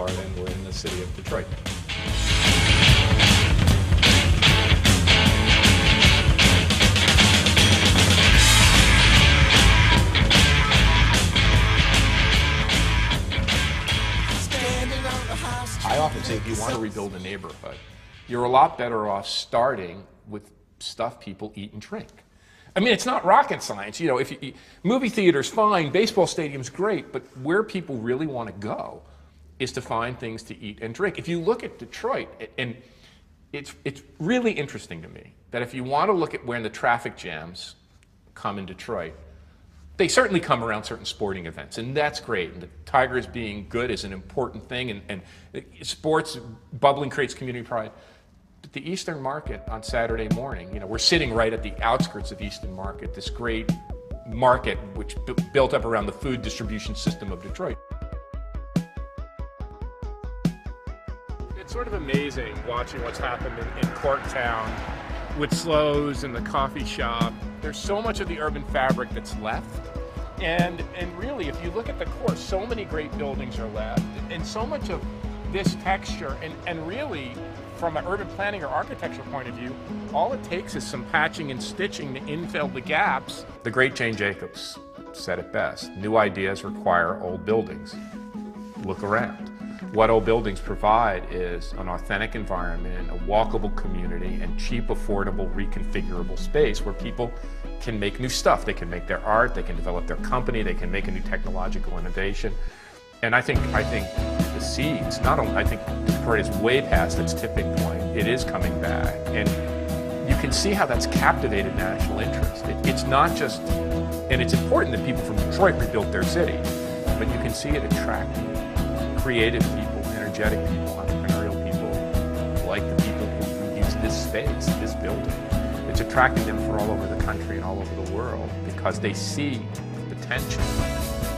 Florida, and we're in the city of Detroit. I often say if you want to rebuild a neighborhood, you're a lot better off starting with stuff people eat and drink. I mean, it's not rocket science. You know, movie theater's fine, baseball stadium's great, but where people really want to go is to find things to eat and drink. If you look at Detroit, and it's really interesting to me that if you want to look at when the traffic jams come in Detroit, they certainly come around certain sporting events, and that's great. And the Tigers being good is an important thing, and sports bubbling creates community pride. But the Eastern Market on Saturday morning, you know, we're sitting right at the outskirts of Eastern Market, this great market which built up around the food distribution system of Detroit. It's sort of amazing watching what's happened in Corktown with Slows and the coffee shop. There's so much of the urban fabric that's left. And really, if you look at the core, so many great buildings are left. And so much of this texture, and really, from an urban planning or architecture point of view, all it takes is some patching and stitching to infill the gaps. The great Jane Jacobs said it best: new ideas require old buildings. Look around. What old buildings provide is an authentic environment, a walkable community, and cheap, affordable, reconfigurable space where people can make new stuff. They can make their art, they can develop their company, they can make a new technological innovation. And I think the seeds, not only, I think Detroit is way past its tipping point. It is coming back. And you can see how that's captivated national interest. It's not just, and it's important that people from Detroit rebuilt their city, but you can see it attracting creative people, energetic people, entrepreneurial people, like the people who use this space, this building. It's attracting them from all over the country and all over the world because they see the potential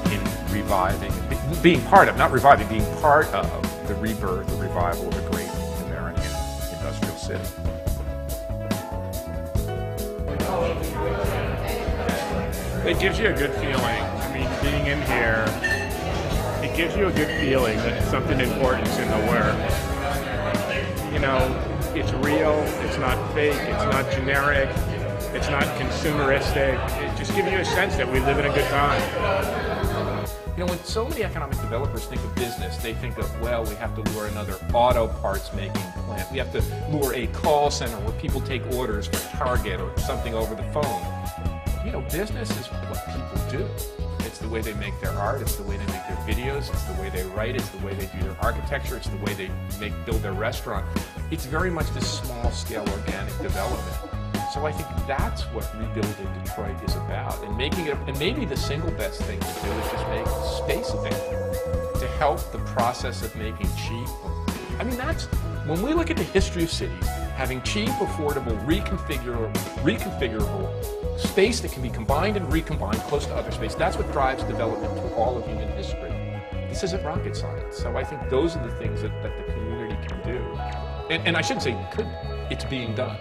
in reviving, being part of, not reviving, being part of the rebirth, the revival of a great American industrial city. It gives you a good feeling. I mean, being in here, it gives you a good feeling that something important's in the work. You know, it's real, it's not fake, it's not generic, it's not consumeristic. It just gives you a sense that we live in a good time. You know, when so many economic developers think of business, they think of, well, we have to lure another auto parts making plant. We have to lure a call center where people take orders for Target or something over the phone. You know, business is what people do. It's the way they make their art, it's the way they make their videos, it's the way they write, it's the way they do their architecture, it's the way they build their restaurant. It's very much this small-scale organic development. So I think that's what rebuilding Detroit is about. And making it, and maybe the single best thing to do is just make space available to help the process of making cheap. I mean, that's, when we look at the history of cities, having cheap, affordable, reconfigurable space that can be combined and recombined close to other space, that's what drives development through all of human history. This isn't rocket science. So I think those are the things that the community can do. And I shouldn't say could, it's being done.